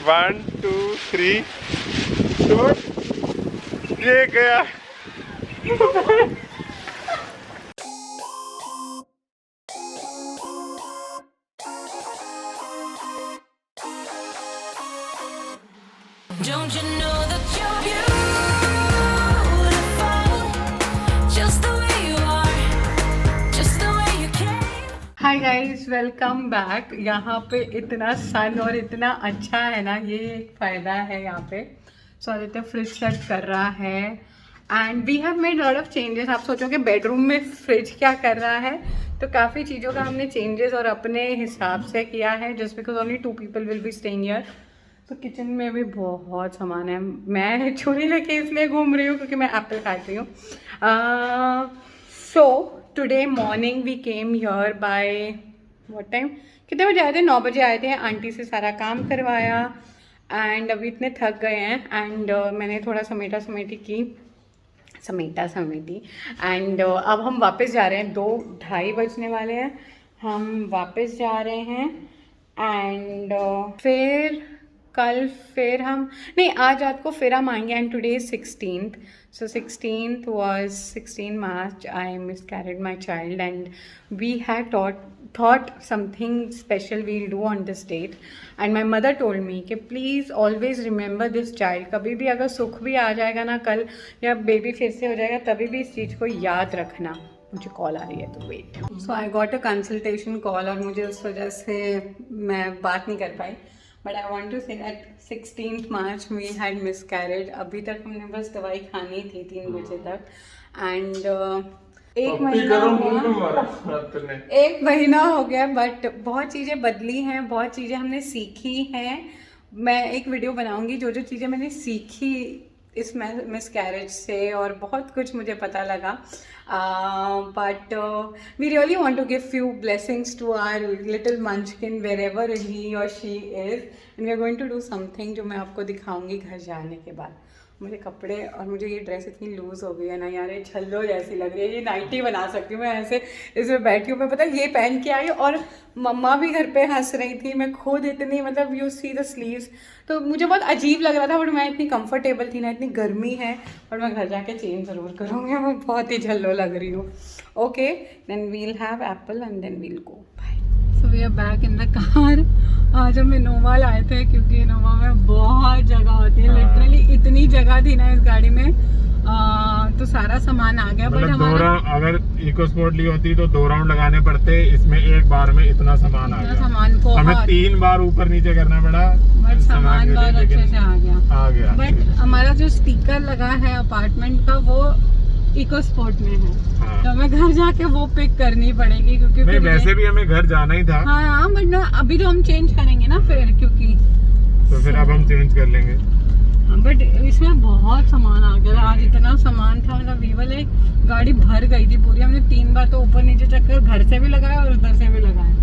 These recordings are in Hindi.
1 2 3 शूट। ये गया। Don't you know that you're beautiful, just the way you are, just the way you came. Hi guys, welcome back. यहाँ पे इतना सन और इतना अच्छा है ना, ये एक फ़ायदा है यहाँ पे। सो आदित्य फ्रिज सेट कर रहा है and we have made lot of changes. आप सोचोगे बेडरूम में फ्रिज क्या कर रहा है, तो काफ़ी चीज़ों का हमने चेंजेस और अपने हिसाब से किया है, just because only 2 people will be staying here. तो किचन में भी बहुत सामान है। मैं छुरी लेके इसलिए घूम रही हूँ क्योंकि मैं एप्पल खाती हूँ। So today morning we came here by what time, कितने बजे आए थे? 9 बजे आए थे। आंटी से सारा काम करवाया एंड अभी इतने थक गए हैं एंड मैंने थोड़ा समेटा समेटी एंड अब हम वापस जा रहे हैं। 2-2:30 बजने वाले हैं, हम वापस जा रहे हैं एंड फिर कल फिर हम नहीं, आज रात को फिर हम आएंगे and today is 16th। So 16th was 16 March. I miscarried my child and we had thought something special we'll do on this date. And my mother told me कि please always remember this child. कभी भी अगर सुख भी आ जाएगा ना कल, या बेबी फिर से हो जाएगा, तभी भी इस चीज़ को याद रखना। मुझे कॉल आ रही है तो wait. So I got a consultation call और मुझे उस वजह से मैं बात नहीं कर पाई। But I want to say that 16th March we had miscarried. अभी तक हमने बस दवाई खानी थी 3 बजे तक एंड एक महीना हो गया बट बहुत चीज़ें बदली हैं, बहुत चीज़ें हमने सीखी हैं। मैं एक वीडियो बनाऊंगी जो जो चीज़ें मैंने सीखी इस मिसकैरेज से, और बहुत कुछ मुझे पता लगा। But we really want to give few blessings to our little munchkin wherever he और she is and we are going to do something जो मैं आपको दिखाऊंगी घर जाने के बाद। मुझे कपड़े और मुझे ये ड्रेस इतनी लूज़ हो गई है ना यार, ये छल्लो जैसी लग रही है। ये नाइटी बना सकती हूँ मैं ऐसे, इसमें बैठी हूँ मैं, पता ये पहन के आई और मम्मा भी घर पे हंस रही थी। मैं खुद इतनी, मतलब यू सी द स्लीव्स, तो मुझे बहुत अजीब लग रहा था। बट मैं इतनी कंफर्टेबल थी ना, इतनी गर्मी है, और मैं घर जाके चेंज ज़रूर करूँगी। मैं बहुत ही झल्लो लग रही हूँ। Okay, then we'll have apple and then we'll go. Bye. So we are back in the car. आज हम इनोवा लाए थे क्योंकि इनोवा में बहुत जगह होती है। लिटरली इतनी जगह थी ना इस गाड़ी में, तो सारा सामान आ गया। बट हमारा अगर इको स्पोर्ट ली होती तो 2 राउंड लगाने पड़ते, इसमें एक बार में इतना सामान आ गया। हमें 3 बार ऊपर नीचे करना पड़ा, बट सामान बहुत अच्छे से आ गया। बट हमारा जो स्टिकर लगा है अपार्टमेंट का वो इको स्पोर्ट में है। हाँ। तो हमें घर जाके वो पिक करनी पड़ेगी क्योंकि नहीं, वैसे भी हमें घर जाना ही था। हाँ, बट ना अभी तो हम चेंज करेंगे ना फिर, क्योंकि तो फिर अब हम चेंज कर लेंगे। हाँ, बट इसमें बहुत सामान आ गया। आज इतना सामान था, मतलब वीवल एक गाड़ी भर गई थी पूरी। हमने 3 बार तो ऊपर नीचे चक्कर घर से भी लगाया और उधर से भी लगाया,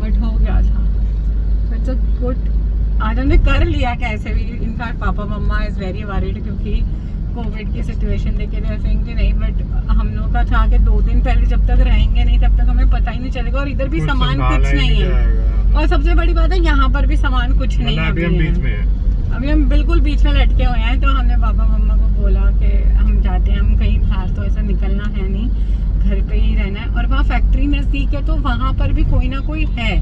बट हो गया था। इट्स अ गुड, आज हमने कर लिया कैसे भी। इनफैक्ट पापा मम्मा इज वेरी वरीड क्योंकि कोविड की सिचुएशन देखे थे कि नहीं, बट हम लोग का था कि 2 दिन पहले जब तक रहेंगे नहीं तब तक हमें पता ही नहीं चलेगा, और इधर भी सामान कुछ नहीं है। और सबसे बड़ी बात है यहाँ पर भी सामान कुछ नहीं है। अभी हम बिल्कुल बीच में लटके हुए हैं। तो हमने पापा मम्मा को बोला कि हम जाते हैं, हम कहीं बाहर तो ऐसा निकलना है नहीं, घर पे ही रहना है। और वहाँ फैक्ट्री नजदीक है तो वहाँ पर भी कोई ना कोई है।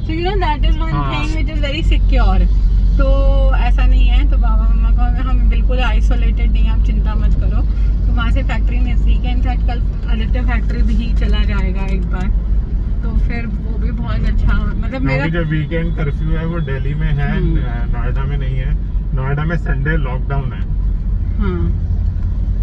So you know that is one thing which is very secure. तो ऐसा नहीं है, तो पापा मम्मा को हम बिल्कुल आइसोलेटेड नहीं, आप चिंता मत करो। तो वहाँ से फैक्ट्री नज़दीक है। इनफैक्ट कल आदित्य फैक्ट्री भी चला जाएगा एक बार, तो फिर वो भी बहुत अच्छा। मतलब मेरा जो वीकेंड कर्फ्यू है वो दिल्ली में है, नोएडा में नहीं है। नोएडा में संडे लॉकडाउन है। हाँ,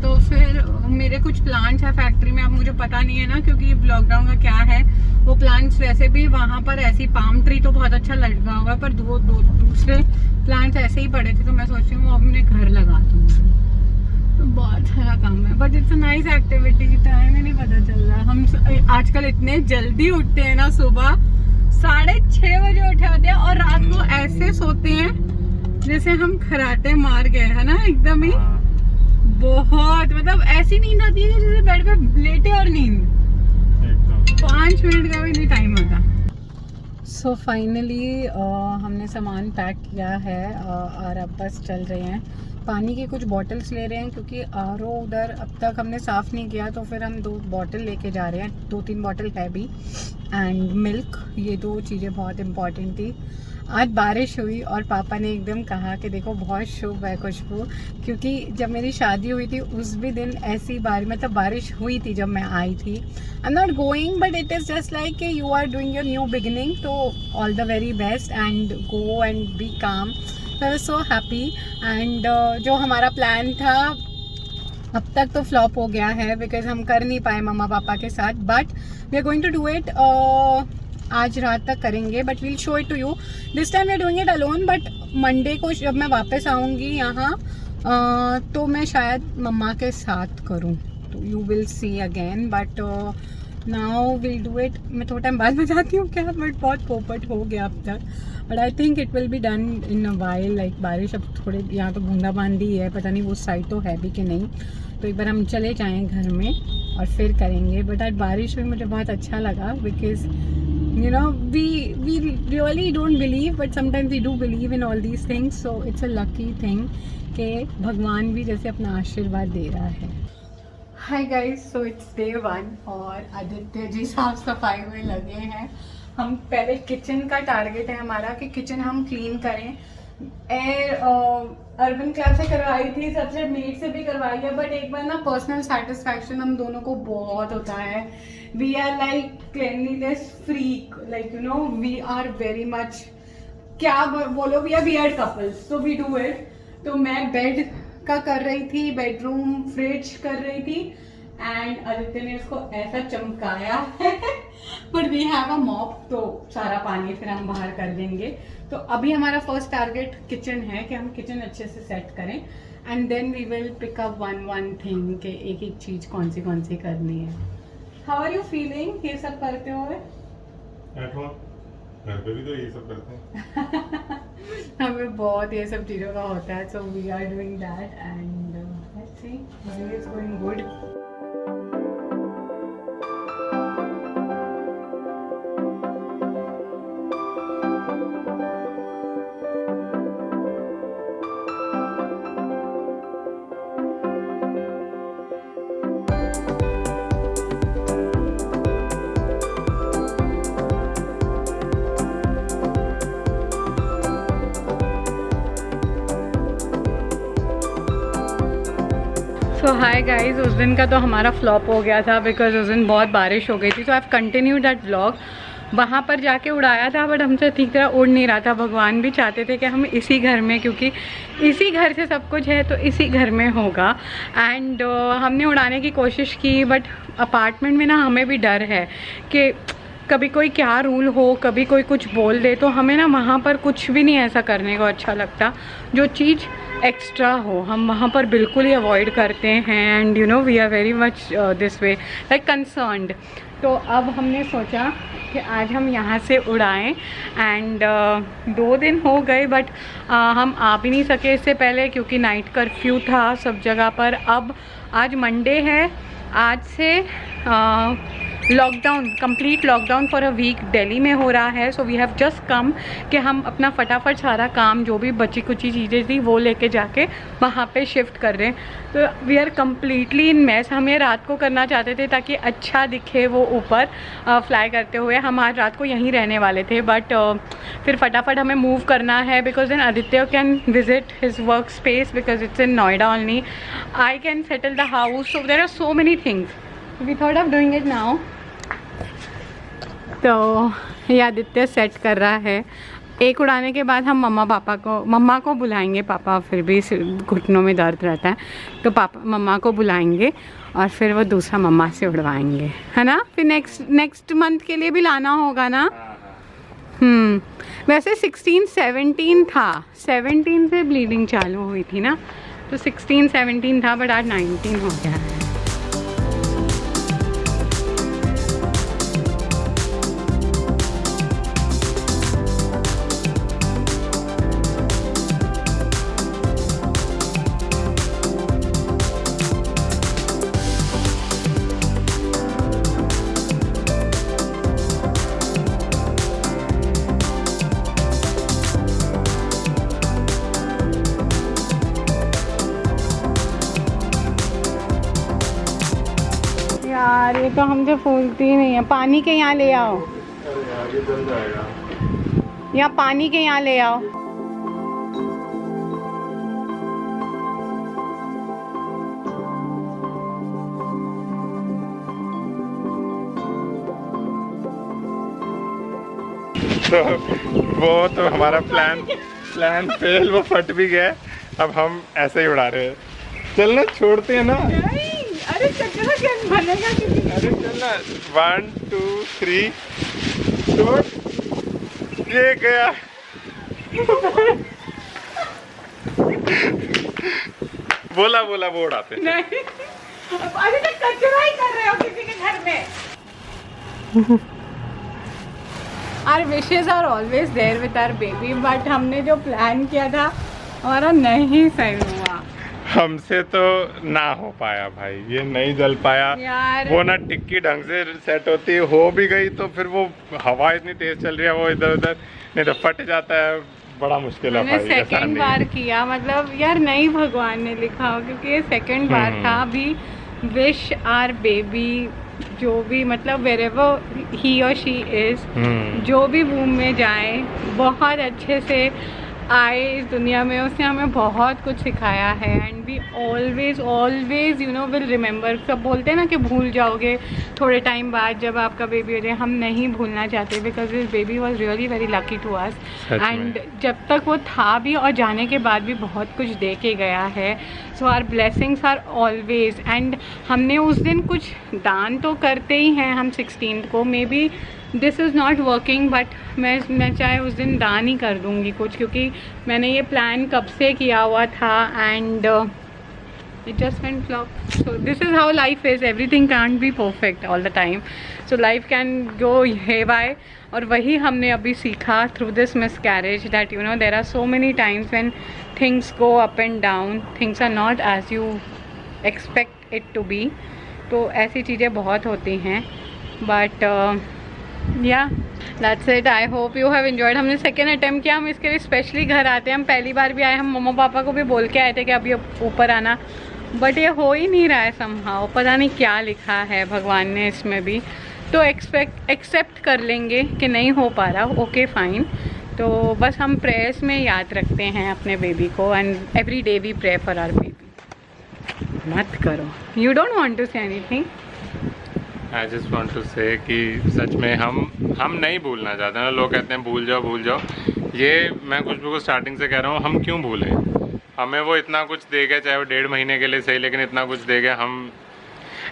तो फिर मेरे कुछ प्लांट्स है फैक्ट्री में। अब मुझे पता नहीं है ना क्योंकि लॉकडाउन का क्या है, वो प्लांट्स वैसे भी वहाँ पर ऐसी पाम ट्री तो बहुत अच्छा लगा हुआ है, पर दूसरे प्लांट्स ऐसे ही पड़े थे। तो मैं सोच रही हूँ वो अपने घर लगा दूँ। तो बहुत सारा काम है, but it's a nice activity. Time ही नहीं पता चल रहा। हम आजकल इतने जल्दी उठते हैं ना, सुबह 6:30 बजे उठे होते हैं और रात को ऐसे सोते हैं जैसे हम खराटे मार गए है ना, एकदम ही। बहुत, मतलब ऐसी नींद आती है जैसे बेड पे लेटे और नींद। 5 मिनट का भी नहीं टाइम होता। सो फाइनली हमने सामान पैक किया है और अब बस चल रहे हैं। पानी की कुछ बॉटल्स ले रहे हैं क्योंकि आरओ उधर अब तक हमने साफ़ नहीं किया, तो फिर हम 2 बॉटल लेके जा रहे हैं। 2-3 बॉटल है भी, एंड मिल्क, ये 2 चीज़ें बहुत इम्पॉर्टेंट थी। आज बारिश हुई और पापा ने एकदम कहा कि देखो बहुत शुभ है खुशबू, क्योंकि जब मेरी शादी हुई थी उस भी दिन ऐसी मतलब बारिश हुई थी जब मैं आई थी। I am not going but it is just like कि you are doing your new beginning, तो all the very best and go and be calm. I was so happy and जो हमारा प्लान था अब तक तो फ्लॉप हो गया है बिकॉज हम कर नहीं पाए मम्मा पापा के साथ, but we are going to do it. आज रात तक करेंगे but we'll show it to you. This time we are doing it alone, but Monday को जब मैं वापस आऊँगी यहाँ तो मैं शायद मम्मा के साथ करूँ, तो you will see again, but now will do it. मैं थोड़ा टाइम बाद बताती हूँ क्या, बट बहुत पोपट हो गया अब तक, but I think it will be done in a while. Like बारिश अब थोड़े यहाँ तो बूंदाबांदी है, पता नहीं वो साइड तो है भी कि नहीं, तो एक बार हम चले जाएँ घर में और फिर करेंगे। बट आज बारिश हुई मुझे बहुत अच्छा लगा because you know we really don't believe but sometimes we do believe in all these things, so it's a lucky thing कि भगवान भी जैसे अपना आशीर्वाद दे रहा है। Hi guys, so it's day 1 और आदित्य जी साफ सफाई में लगे हैं। हम पहले किचन का टारगेट है हमारा कि किचन हम क्लीन करें। अर्बन क्लब से करवाई थी, सबसे मेड से भी करवाई है, बट एक बार ना पर्सनल सेटिस्फैक्शन हम दोनों को बहुत होता है। We are like cleanliness freak, like you know we are very much, क्या बोलो, we are weird couples, so we do it. तो मैं बेड का कर रही थी, बेडरूम फ्रिज कर रही थी, एंड आदित्य ने उसको ऐसा चमकाया है but we have a mop, तो सारा पानी फिर हम बाहर कर देंगे। तो अभी हमारा फर्स्ट टारगेट किचन है कि हम किचन अच्छे से सेट करें, and then we will pick up one thing के एक एक चीज़ कौन सी करनी है। हाउ आर यू फीलिंग ये सब करते हुए? घर पे भी तो ये सब करते हैं हमें बहुत ये सब चीज़ों का होता है, so we are doing that and let's see, it's going good. So hi guys, उस दिन का तो हमारा फ्लॉप हो गया था बिकॉज उस दिन बहुत बारिश हो गई थी, तो I have continue that vlog. वहाँ पर जाके उड़ाया था बट हमसे ठीक तरह उड़ नहीं रहा था। भगवान भी चाहते थे कि हम इसी घर में, क्योंकि इसी घर से सब कुछ है तो इसी घर में होगा, एंड हमने उड़ाने की कोशिश की, बट अपार्टमेंट में ना हमें भी डर है कि कभी कोई क्या रूल हो, कभी कोई कुछ बोल दे, तो हमें ना वहाँ पर कुछ भी नहीं ऐसा करने को अच्छा लगता। जो चीज़ एक्स्ट्रा हो हम वहाँ पर बिल्कुल ही अवॉइड करते हैं, and you know we are very much this way like concerned. तो अब हमने सोचा कि आज हम यहाँ से उड़ाएं, एंड 2 दिन हो गए बट हम आ भी नहीं सके इससे पहले क्योंकि नाइट कर्फ्यू था सब जगह पर। अब आज मंडे है, आज से lockdown, complete lockdown for a week Delhi में हो रहा है। So we have just come कि हम अपना फटाफट सारा काम जो भी बची कुची चीज़ें थी वो लेके जाके वहाँ पे शिफ्ट कर रहे हैं। तो we are completely in mess. हम ये रात को करना चाहते थे ताकि अच्छा दिखे वो ऊपर फ्लाई करते हुए। हम आज रात को यहीं रहने वाले थे बट फिर फटाफट हमें मूव करना है because then Aditya can visit his work space because it's in Noida only. I can settle the house, so there are so many things. We thought of doing it now. तो ये आदित्य सेट कर रहा है। एक उड़ाने के बाद हम मम्मा को बुलाएंगे। पापा फिर भी घुटनों में दर्द रहता है तो मम्मा को बुलाएंगे और फिर वो दूसरा मम्मा से उड़वाएंगे, है ना। फिर नेक्स्ट मंथ के लिए भी लाना होगा ना। वैसे 16-17 था, 17 से ब्लीडिंग चालू हुई थी ना, तो 16-17 था बट आज 19 हो गया है। यार ये तो हमसे फूलती ही नहीं है। पानी के यहाँ ले आओ, अरे यार ये जल जाएगा। यहाँ पानी के यहाँ ले आओ। तो वो तो हमारा प्लान फेल, वो फट भी गया। अब हम ऐसे ही उड़ा रहे हैं। चलना छोड़ते हैं ना। अरे कचरा क्या भरेगा किसी। अरे चलना 1 2 3 छोड़। ये गया। बोला वो उड़ाते हैं। नहीं अभी तक कचरा ही कर रहे हो किसी के घर में। Our wishes are always there with our baby, but हमने जो प्लान किया था हमारा नहीं सही हुआ। हमसे तो ना हो पाया भाई, ये नहीं जल पाया यार। वो ना टिक्की ढंग से सेट होती है, हो भी गई तो फिर वो हवा इतनी तेज चल रही है, वो इधर उधर नहीं तो फट जाता है। बड़ा मुश्किल है मैंने भाई। सेकंड बार किया, मतलब यार नहीं भगवान ने लिखा हो, क्योंकि ये सेकंड बार था। अभी विश आर बेबी जो भी, मतलब wherever he or she is, जो भी वूम में जाए बहुत अच्छे से आए इस दुनिया में। उसने हमें बहुत कुछ सिखाया है and we always you know will remember. सब बोलते हैं ना कि भूल जाओगे थोड़े टाइम बाद जब आपका बेबी हो जाए, हम नहीं भूलना चाहते because this baby was really very lucky to us. And जब तक वो था भी और जाने के बाद भी बहुत कुछ दे के गया है। So our blessings are always. And हमने उस दिन कुछ दान तो करते ही हैं हम 16th को, may be this is not working, but मैं चाहे उस दिन दान ही कर दूँगी कुछ, क्योंकि मैंने ये प्लान कब से किया हुआ था and it just went flop. So this is how life is, everything can't be perfect all the time. So life can go haywire. और वही हमने अभी सीखा through this miscarriage, that you know there are so many times when things go up and down, things are not as you expect it to be. तो ऐसी चीज़ें बहुत होती हैं, but yeah that's it. I hope you have enjoyed. हमने सेकेंड अटेम्प्ट किया, हम इसके लिए स्पेशली घर आते हैं। हम पहली बार भी आए, हम मम्मा पापा को भी बोल के आए थे कि अभी ऊपर आना, बट ये हो ही नहीं रहा है समहाउ। पता नहीं क्या लिखा है भगवान ने इसमें भी, तो एक्सेप्ट कर लेंगे कि नहीं हो पा रहा, ओके फाइन। तो बस हम प्रेयर्स में याद रखते हैं अपने बेबी को and every day we pray for our baby. मत करो, you don't want to say anything. I just want to say कि सच में हम नहीं भूलना चाहते हैं। लोग कहते हैं भूल जाओ, ये मैं कुछ भी स्टार्टिंग से कह रहा हूँ, हम क्यों भूलें। हमें वो इतना कुछ दे गया, चाहे वो 1.5 महीने के लिए सही, लेकिन इतना कुछ दे गया। हम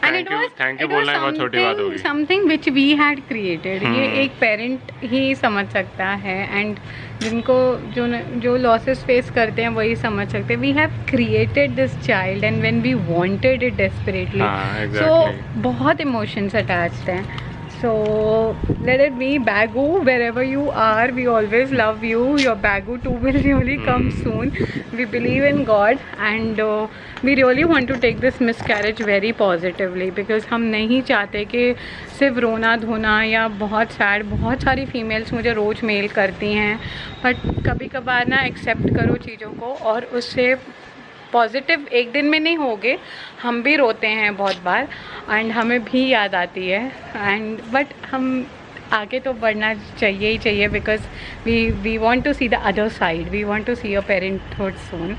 थैंक यू बोलना बहुत छोटी बात होगी। Something which we had created, ये एक पेरेंट ही समझ सकता है एंड जिनको जो लॉसेस फेस करते हैं वही समझ सकते हैं। We have created this child and when we wanted it desperately, so बहुत इमोशंस अटैच्ड हैं। So let it be. Bagu, wherever you are, we always love you. Your Bagu too will really come soon. We believe in God and we really want to take this miscarriage very positively because हम नहीं चाहते कि सिर्फ रोना धोना या बहुत सैड। बहुत सारी फीमेल्स मुझे रोज़ मेल करती हैं, बट कभी कभार ना एक्सेप्ट करो चीज़ों को और उससे पॉजिटिव एक दिन में नहीं होगे। हम भी रोते हैं बहुत बार एंड हमें भी याद आती है एंड बट हम आगे तो बढ़ना चाहिए ही चाहिए because we want to see the other side, we want to see your parenthood soon.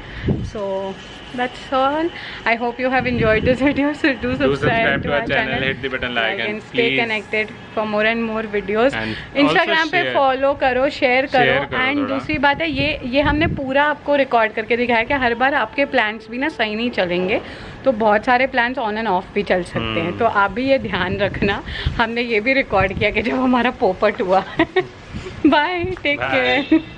So that's all. I hope you have enjoyed this video, so do subscribe to our channel, hit the button like and stay please connected for more and more videos. And Instagram पे follow करो, share करो and दूसरी बात है ये हमने पूरा आपको रिकॉर्ड करके दिखाया कि हर बार आपके प्लान्स भी ना सही नहीं चलेंगे, तो बहुत सारे प्लान्स ऑन एंड ऑफ भी चल सकते हैं, तो आप भी ये ध्यान रखना। हमने ये भी रिकॉर्ड किया कि जब हमारा पोपट हुआ। Bye, take care.